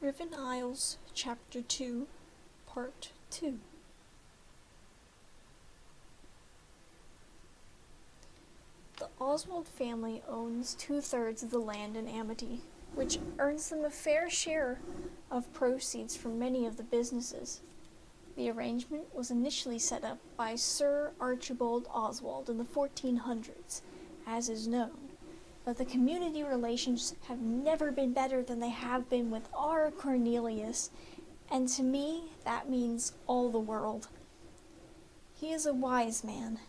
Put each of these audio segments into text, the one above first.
Riven Isles, Chapter 2, Part 2. The Oswald family owns 2/3 of the land in Amity, which earns them a fair share of proceeds from many of the businesses. The arrangement was initially set up by Sir Archibald Oswald in the 1400s, as is known, but the community relations have never been better than they have been with our Cornelius, and to me that means all the world. He is a wise man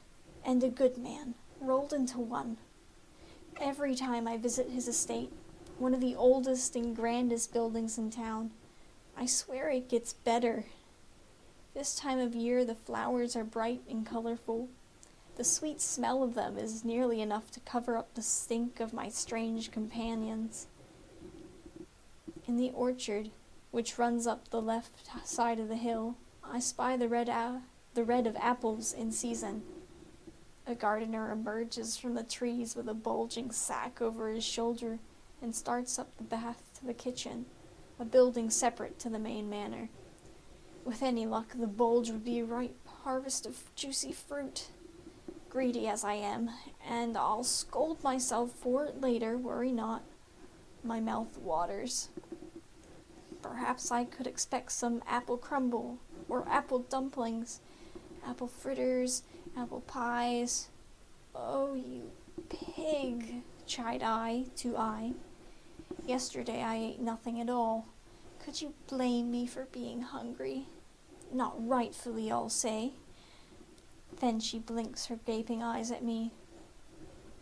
and a good man, rolled into one. Every time I visit his estate, one of the oldest and grandest buildings in town, I swear it gets better. This time of year the flowers are bright and colorful. The sweet smell of them is nearly enough to cover up the stink of my strange companions. In the orchard, which runs up the left side of the hill, I spy the red of apples in season. A gardener emerges from the trees with a bulging sack over his shoulder and starts up the path to the kitchen, a building separate to the main manor. With any luck, the bulge would be a ripe harvest of juicy fruit. Greedy as I am, and I'll scold myself for it later, worry not. My mouth waters. Perhaps I could expect some apple crumble, or apple dumplings, apple fritters, apple pies. Oh, you pig, chide I to I. Yesterday I ate nothing at all. Could you blame me for being hungry? Not rightfully, I'll say. Then she blinks her gaping eyes at me.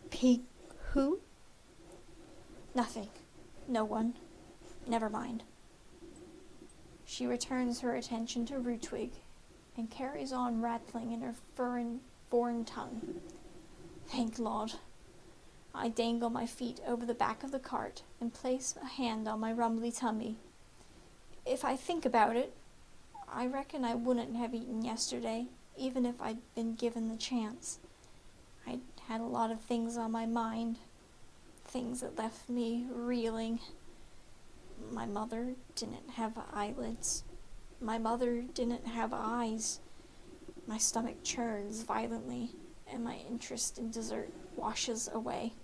Pig who? Nothing. No one. Never mind. She returns her attention to Rootwig and carries on rattling in her foreign tongue. Thank Lord. I dangle my feet over the back of the cart and place a hand on my rumbly tummy. If I think about it, I reckon I wouldn't have eaten yesterday, even if I'd been given the chance. I'd had a lot of things on my mind, things that left me reeling. My mother didn't have eyelids. My mother didn't have eyes. My stomach churns violently, and my interest in dessert washes away.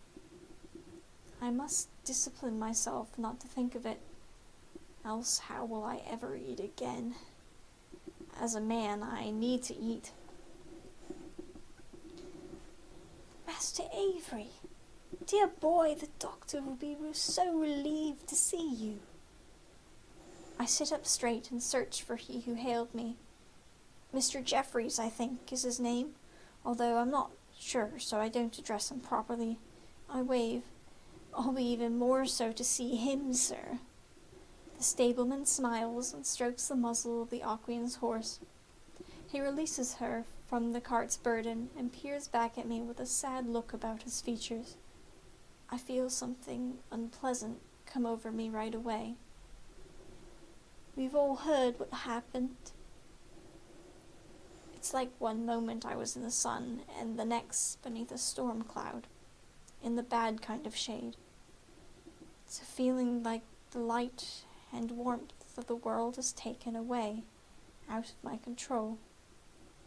I must discipline myself not to think of it, else how will I ever eat again? As a man, I need to eat. Master Avery, dear boy, the doctor will be so relieved to see you. I sit up straight and search for he who hailed me. Mr. Jeffries, I think, is his name, although I'm not sure, so I don't address him properly. I wave. I'll be even more so to see him, sir. The stableman smiles and strokes the muzzle of the Auquian's horse. He releases her from the cart's burden and peers back at me with a sad look about his features. I feel something unpleasant come over me right away. We've all heard what happened. It's like one moment I was in the sun and the next beneath a storm cloud, in the bad kind of shade. It's a feeling like the light and warmth of the world is taken away, out of my control.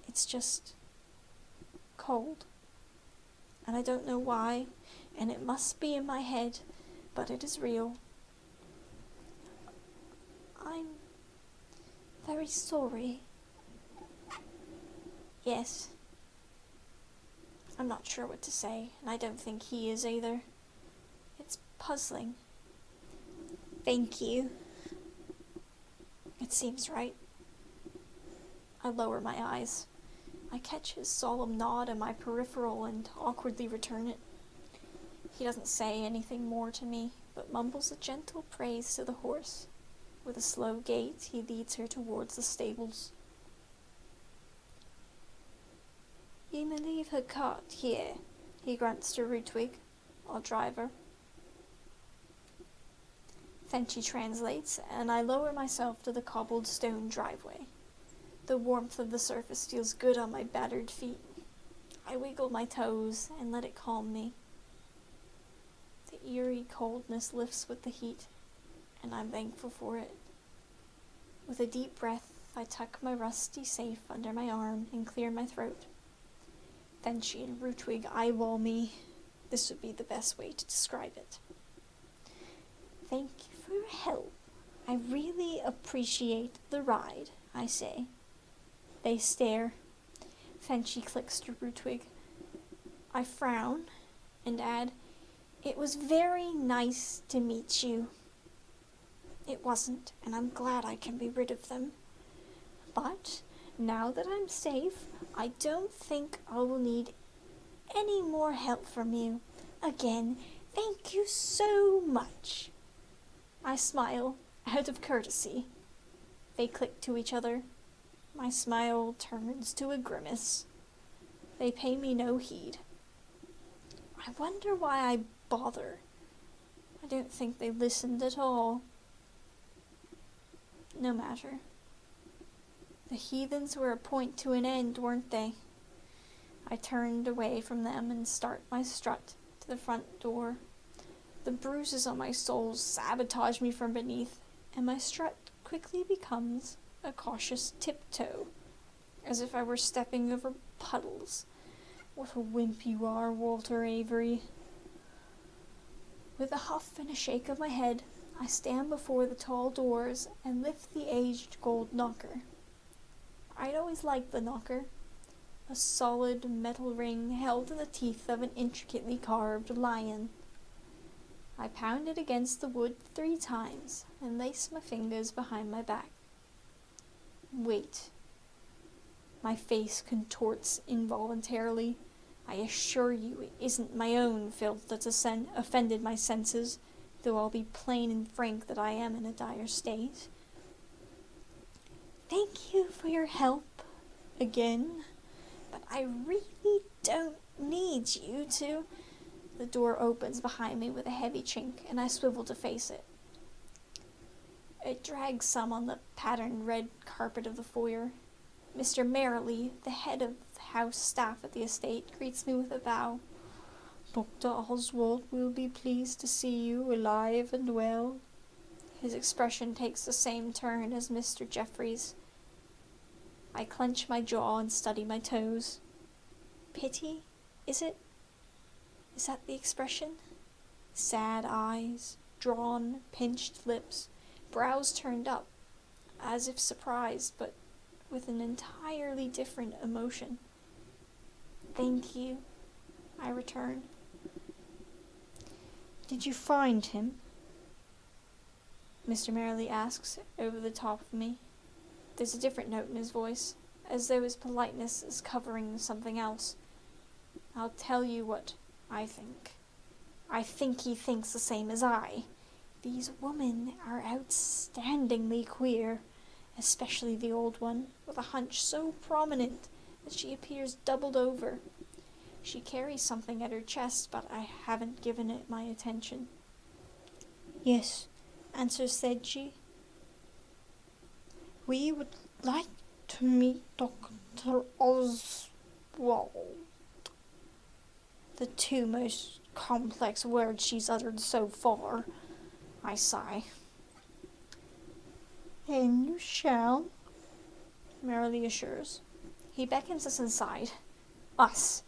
It's just cold. And I don't know why, and it must be in my head, but it is real. I'm very sorry. Yes. I'm not sure what to say, and I don't think he is either. It's puzzling. Thank you. It seems right. I lower my eyes. I catch his solemn nod in my peripheral and awkwardly return it. He doesn't say anything more to me, but mumbles a gentle praise to the horse. With a slow gait, he leads her towards the stables. You may leave her cart here, he grunts to Rootwig, our driver. Then she translates, and I lower myself to the cobbled stone driveway. The warmth of the surface feels good on my battered feet. I wiggle my toes and let it calm me. The eerie coldness lifts with the heat, and I'm thankful for it. With a deep breath, I tuck my rusty safe under my arm and clear my throat. Fenchy and Rootwig eyeball me. This would be the best way to describe it. Thank you for your help. I really appreciate the ride, I say. They stare. Fenchy clicks to Rootwig. I frown and add, "It was very nice to meet you." It wasn't, and I'm glad I can be rid of them. But now that I'm safe, I don't think I will need any more help from you. Again, thank you so much. I smile, out of courtesy. They click to each other. My smile turns to a grimace. They pay me no heed. I wonder why I bother. I don't think they listened at all. No matter. The heathens were a point to an end, weren't they? I turned away from them and start my strut to the front door. The bruises on my soles sabotage me from beneath, and my strut quickly becomes a cautious tiptoe, as if I were stepping over puddles. What a wimp you are, Walter Avery. With a huff and a shake of my head, I stand before the tall doors and lift the aged gold knocker. I'd always liked the knocker, a solid metal ring held in the teeth of an intricately carved lion. I pound it against the wood 3 times and lace my fingers behind my back. Wait. My face contorts involuntarily. I assure you it isn't my own filth that's offended my senses, though I'll be plain and frank that I am in a dire state. Thank you for your help again, but I really don't need you to. The door opens behind me with a heavy chink, and I swivel to face it. It drags some on the patterned red carpet of the foyer. Mr. Merrily, the head of the house staff at the estate, greets me with a bow. Dr. Oswald will be pleased to see you alive and well. His expression takes the same turn as Mr. Jeffrey's. I clench my jaw and study my toes. Pity, is it? Is that the expression? Sad eyes, drawn, pinched lips, brows turned up, as if surprised, but with an entirely different emotion. Thank you, I return. Did you find him? Mr. Merrily asks, over the top of me. There's a different note in his voice, as though his politeness is covering something else. I'll tell you what I think. I think he thinks the same as I. These women are outstandingly queer, especially the old one, with a hunch so prominent that she appears doubled over. She carries something at her chest, but I haven't given it my attention. Yes, answers Sedgy. We would like to meet Dr. Oswald. The 2 most complex words she's uttered so far. I sigh. And you shall, Merrily assures. He beckons us inside. Us.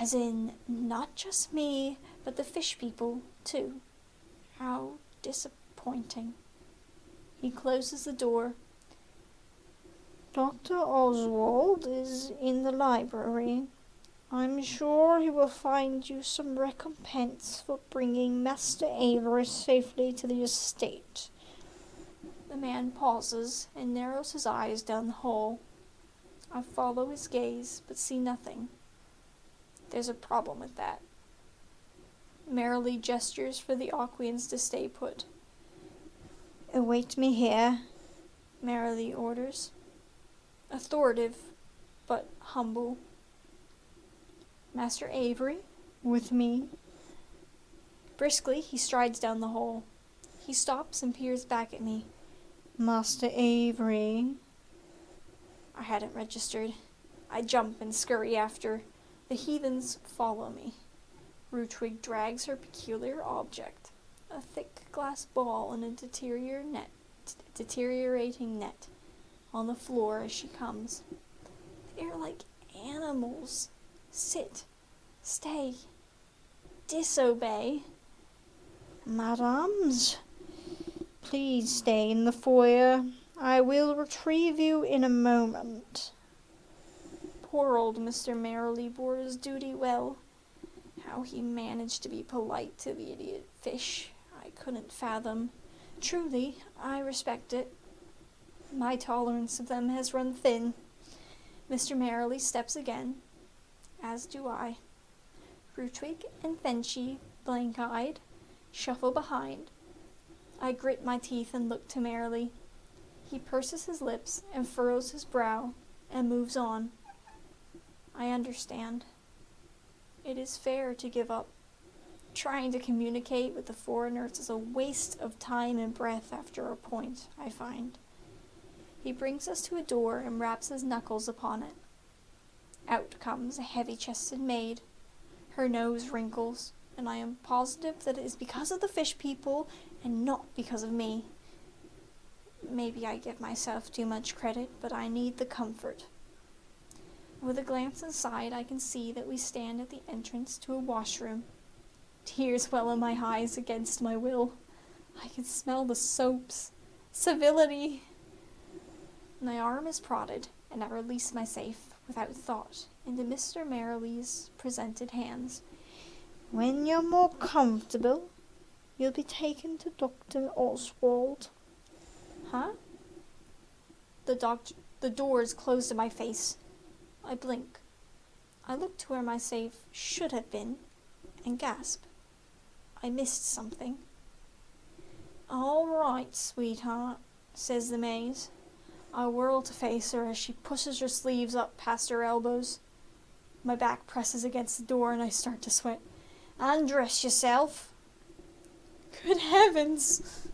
As in, not just me, but the fish people, too. How disappointing. He closes the door. Dr. Oswald is in the library. I'm sure he will find you some recompense for bringing Master Avery safely to the estate. The man pauses and narrows his eyes down the hall. I follow his gaze, but see nothing. There's a problem with that. Merrily gestures for the Auquians to stay put. Await me here, Merrily orders. Authoritative, but humble. Master Avery, with me. Briskly, he strides down the hall. He stops and peers back at me. Master Avery. I hadn't registered. I jump and scurry after. The heathens follow me. Rootwig drags her peculiar object, a thick glass ball in a deterior net, deteriorating net on the floor as she comes. They're like animals. Sit, stay, disobey. Madams, please stay in the foyer. I will retrieve you in a moment. Poor old Mr. Merrily bore his duty well. How he managed to be polite to the idiot fish, I couldn't fathom. Truly, I respect it. My tolerance of them has run thin. Mr. Merrily steps again, as do I. Rutwig and Fenchie, blank-eyed, shuffle behind. I grit my teeth and look to Merrily. He purses his lips and furrows his brow and moves on. I understand. It is fair to give up. Trying to communicate with the foreigners is a waste of time and breath after a point, I find. He brings us to a door and raps his knuckles upon it. Out comes a heavy-chested maid. Her nose wrinkles, and I am positive that it is because of the fish people and not because of me. Maybe I give myself too much credit, but I need the comfort. With a glance inside, I can see that we stand at the entrance to a washroom. Tears well in my eyes against my will. I can smell the soaps. Civility! My arm is prodded, and I release my safe, without thought, into Mr. Merrily's presented hands. When you're more comfortable, you'll be taken to Dr. Oswald. Huh? The door is closed in my face. I blink. I look to where my safe should have been, and gasp. I missed something. "All right, sweetheart," says the maid. I whirl to face her as she pushes her sleeves up past her elbows. My back presses against the door and I start to sweat. "Undress yourself." Good heavens!